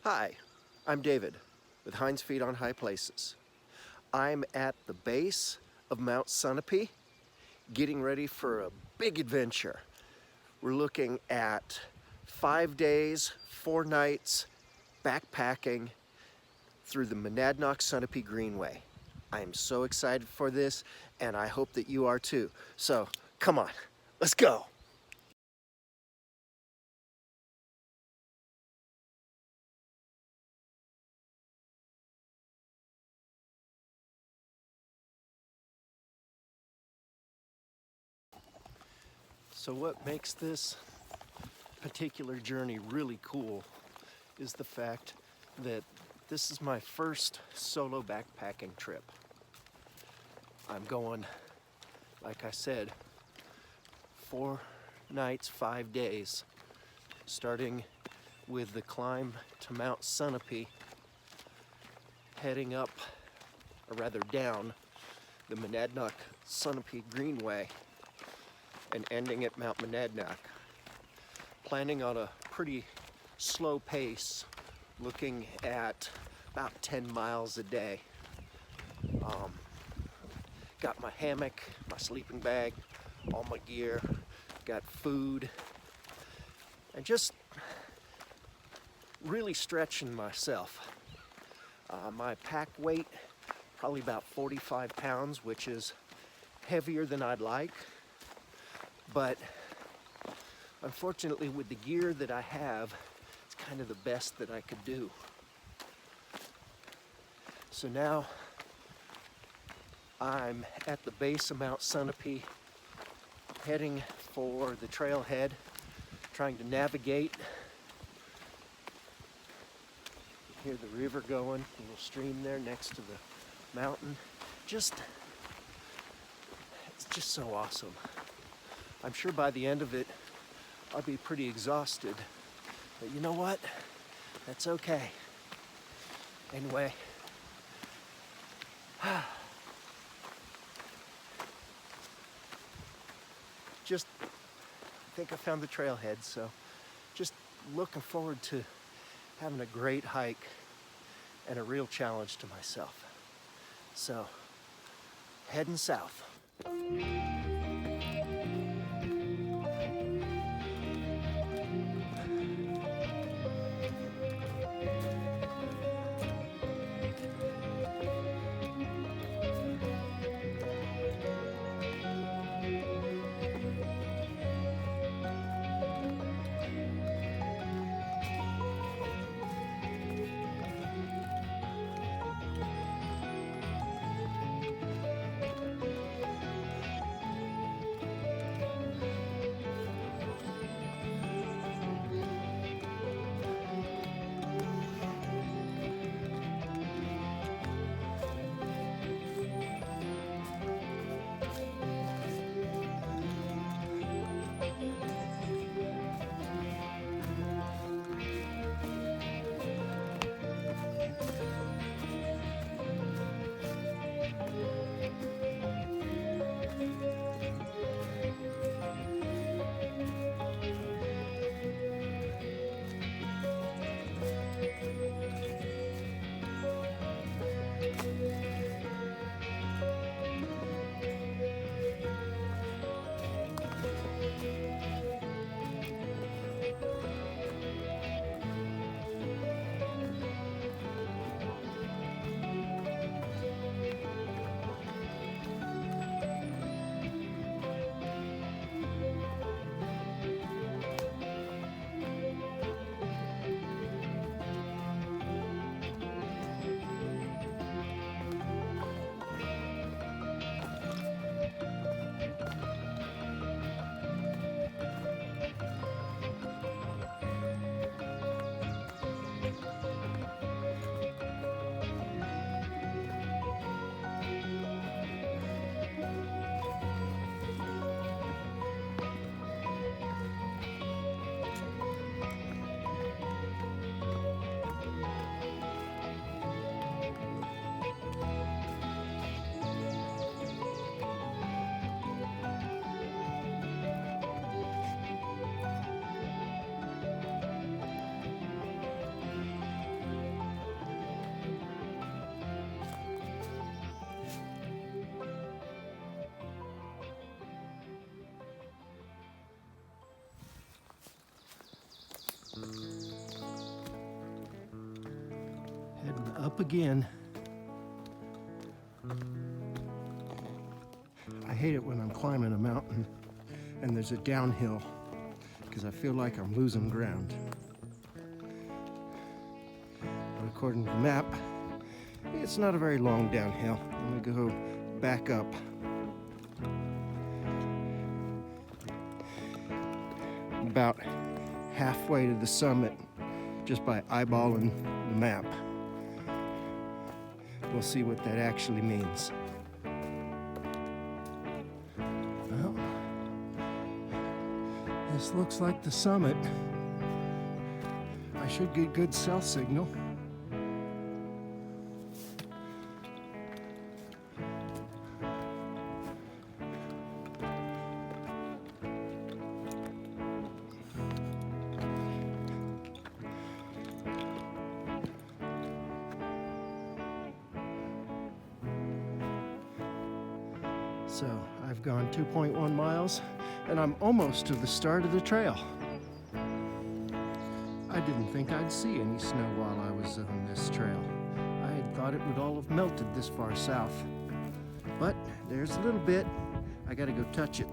Hi, I'm David with Heinz Feet on High Places. I'm at the base of Mount Sunapee getting ready for a big adventure. We're looking at 5 days, 4 nights backpacking through the Monadnock Sunapee Greenway. I am so excited for this and I hope that you are too. So come on, let's go. So what makes this particular journey really cool is the fact that this is my first solo backpacking trip. I'm going, like I said, 4 nights, 5 days, starting with the climb to Mount Sunapee, heading up, or rather down, the Monadnock Sunapee Greenway, and ending at Mount Monadnock. Planning on a pretty slow pace, looking at about 10 miles a day. Got my hammock, my sleeping bag, all my gear, got food, and just really stretching myself. My pack weight, probably about 45 pounds, which is heavier than I'd like, but unfortunately with the gear that I have, it's kind of the best that I could do. So now I'm at the base of Mount Sunapee, heading for the trailhead, trying to navigate. You hear the river going, a little stream there next to the mountain. It's just so awesome. I'm sure by the end of it, I'll be pretty exhausted, but you know what? That's okay. Anyway, I think I found the trailhead, so just looking forward to having a great hike and a real challenge to myself. So, heading south. Heading up again. I hate it when I'm climbing a mountain and there's a downhill because I feel like I'm losing ground. But according to the map, it's not a very long downhill. I'm gonna go back up. About halfway to the summit just by eyeballing the map. We'll see what that actually means. Well, this looks like the summit. I should get good cell signal. So I've gone 2.1 miles and I'm almost to the start of the trail. I didn't think I'd see any snow while I was on this trail. I had thought it would all have melted this far south. But there's a little bit. I gotta go touch it.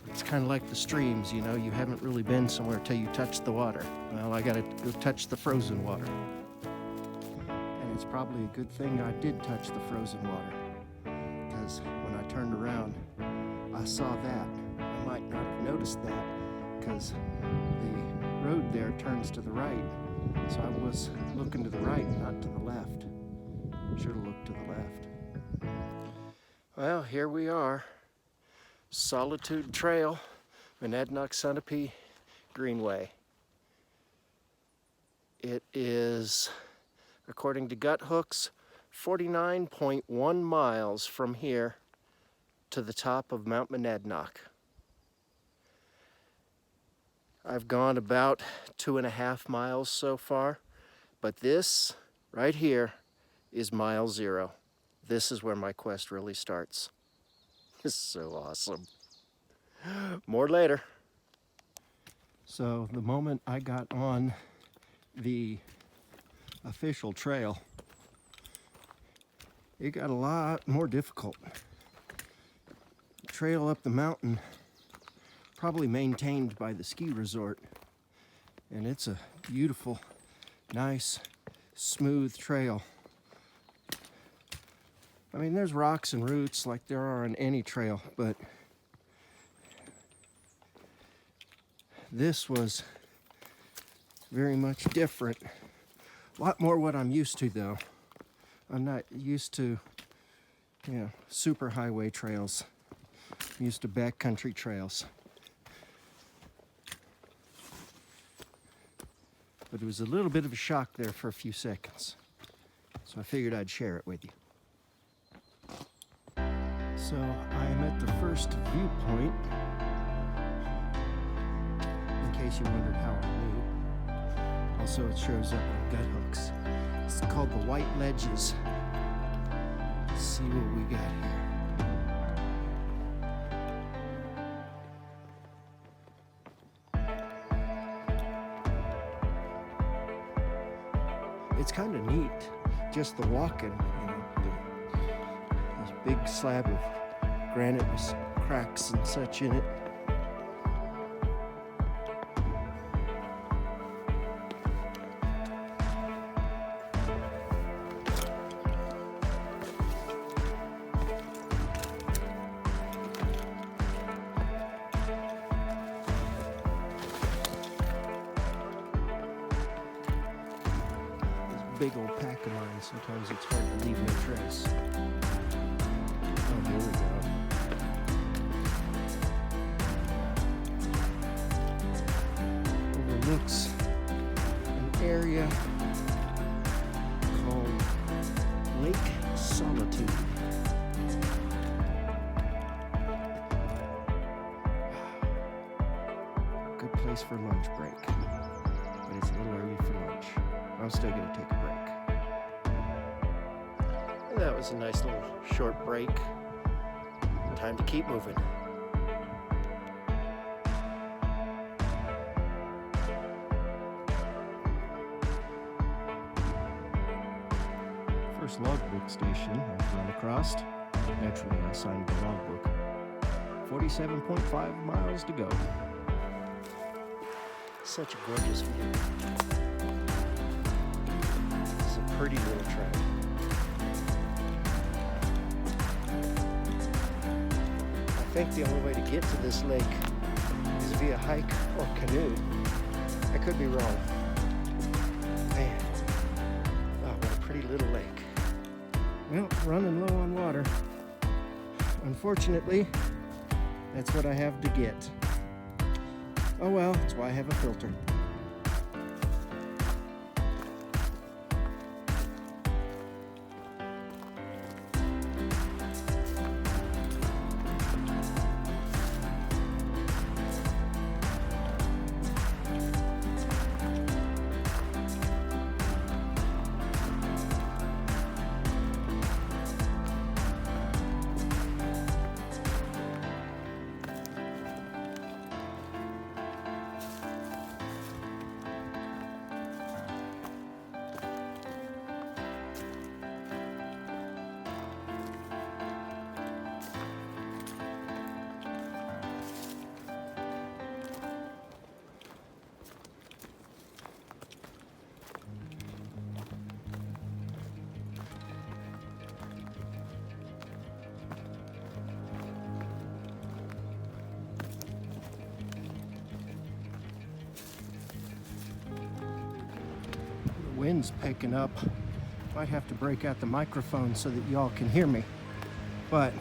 It's kind of like the streams, you know, you haven't really been somewhere till you touch the water. Well, I gotta go touch the frozen water. It's probably a good thing I did touch the frozen water, because when I turned around, I saw that. I might not have noticed that, because the road there turns to the right, so I was looking to the right, not to the left. Should have looked to the left. Well, here we are. Solitude Trail, Monadnock Sunapee Greenway. It is, according to gut hooks, 49.1 miles from here to the top of Mount Monadnock. I've gone about 2.5 miles so far, but this right here is mile 0. This is where my quest really starts. This is so awesome. More later. So the moment I got on the official trail, it got a lot more difficult. Trail up the mountain, probably maintained by the ski resort, and it's a beautiful, nice, smooth trail. I mean, there's rocks and roots like there are on any trail, but this was very much different. A lot more what I'm used to, though. I'm not used to, super highway trails. I'm used to backcountry trails. But it was a little bit of a shock there for a few seconds. So I figured I'd share it with you. So I'm at the first viewpoint, in case you wondered how I knew. Also, it shows up on gut hooks. It's called the White Ledges. Let's see what we got here. It's kind of neat, just the walking, this big slab of granite with cracks and such in it. Big old pack of mine, sometimes it's hard to leave no trace. Oh, here we go. Overlooks an area called Lake Solitude. Good place for lunch break, but it's a little early for lunch. I'm still gonna take a break. And that was a nice little short break. Time to keep moving. first logbook station I've run across. Naturally, I signed the logbook. 47.5 miles to go. Such a gorgeous view. It's a pretty little track. I think the only way to get to this lake is via hike or canoe. I could be wrong. Man, wow, what a pretty little lake. Well, running low on water. Unfortunately, that's what I have to get. Oh well, that's why I have a filter. Wind's picking up. Might have to break out the microphone so that y'all can hear me. But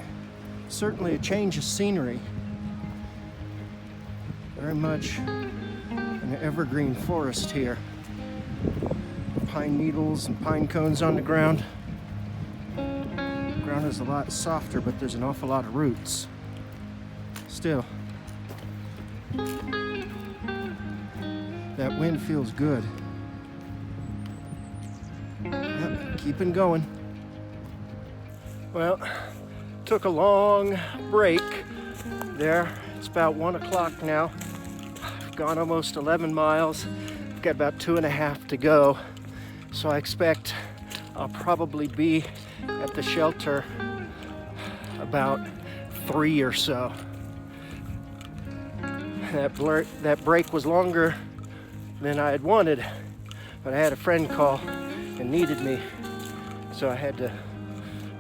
certainly a change of scenery. Very much an evergreen forest here. Pine needles and pine cones on the ground. The ground is a lot softer, but there's an awful lot of roots. Still, that wind feels good. Keeping going. Well, took a long break there. It's about 1 o'clock now. I've gone almost 11 miles. I've got about 2.5 to go. So I expect I'll probably be at the shelter about 3 or so. That break was longer than I had wanted, but I had a friend call and needed me. So I had to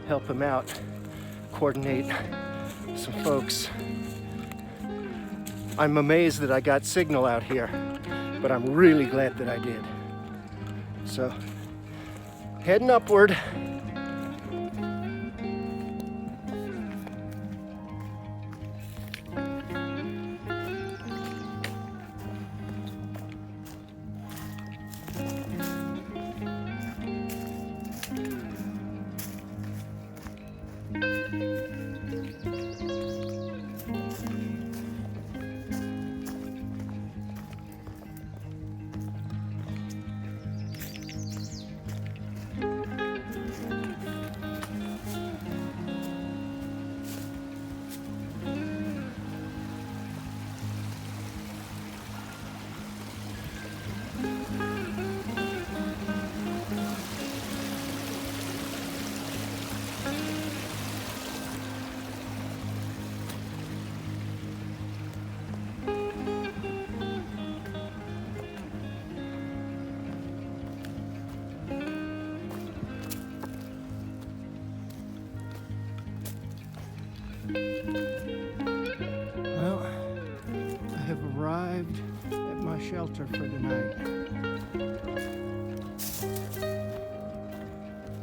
help him out, coordinate some folks. I'm amazed that I got signal out here, but I'm really glad that I did. So, heading upward. Well, I have arrived at my shelter for the night.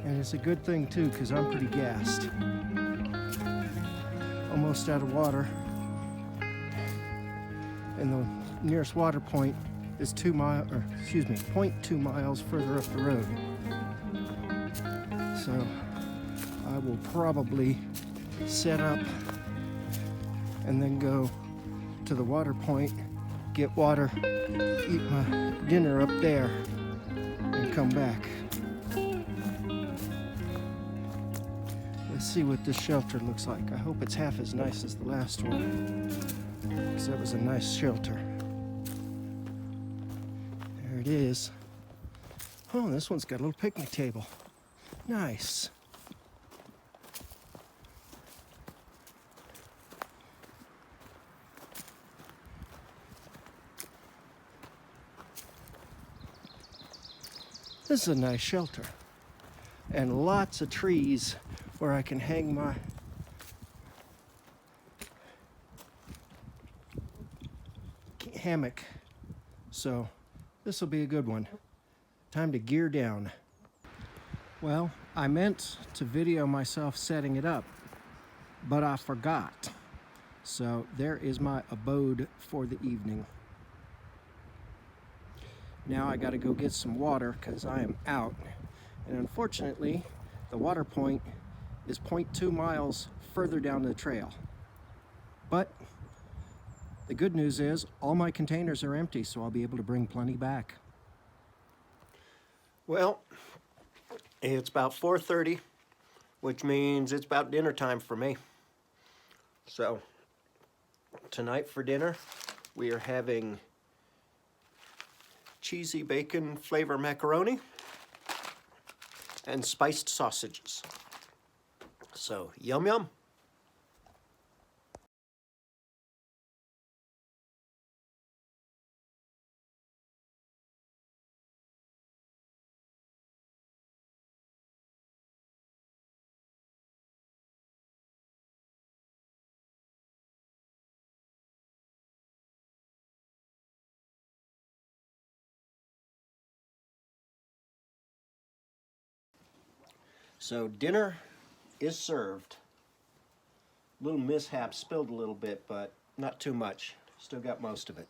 And it's a good thing too, because I'm pretty gassed. Almost out of water. And the nearest water point is 0.2 miles further up the road. So I will probably set up and then go to the water point, get water, eat my dinner up there, and come back. Let's see what this shelter looks like. I hope it's half as nice as the last one, because that was a nice shelter. There it is. Oh, this one's got a little picnic table. Nice. This is a nice shelter. And lots of trees where I can hang my hammock. So this will be a good one. Time to gear down. Well, I meant to video myself setting it up, but I forgot. So there is my abode for the evening. Now I gotta go get some water because I am out. And unfortunately, the water point is 0.2 miles further down the trail. But the good news is all my containers are empty, so I'll be able to bring plenty back. Well, it's about 4:30, which means it's about dinner time for me. So tonight for dinner, we are having cheesy bacon flavor macaroni and spiced sausages. So yum yum. So dinner is served. Little mishap, spilled a little bit, but not too much. Still got most of it.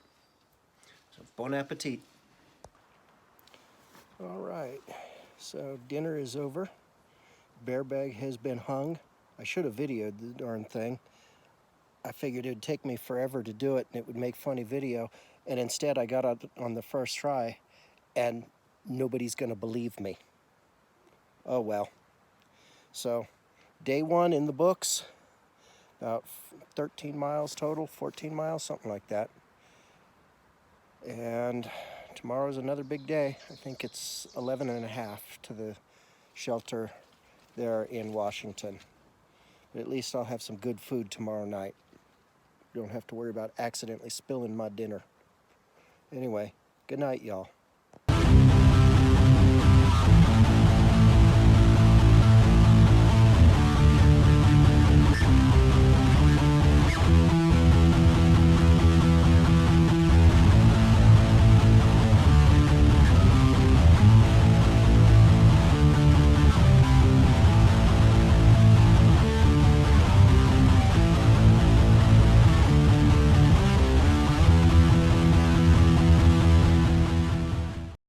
So bon appetit. All right, so dinner is over. Bear bag has been hung. I should have videoed the darn thing. I figured it would take me forever to do it and it would make funny video. And instead I got out on the first try and nobody's gonna believe me. Oh well. So day one in the books, about 13 miles total, 14 miles, something like that. And tomorrow's another big day. I think it's 11 and a half to the shelter there in Washington. But at least I'll have some good food tomorrow night. Don't have to worry about accidentally spilling my dinner. Anyway, good night, y'all.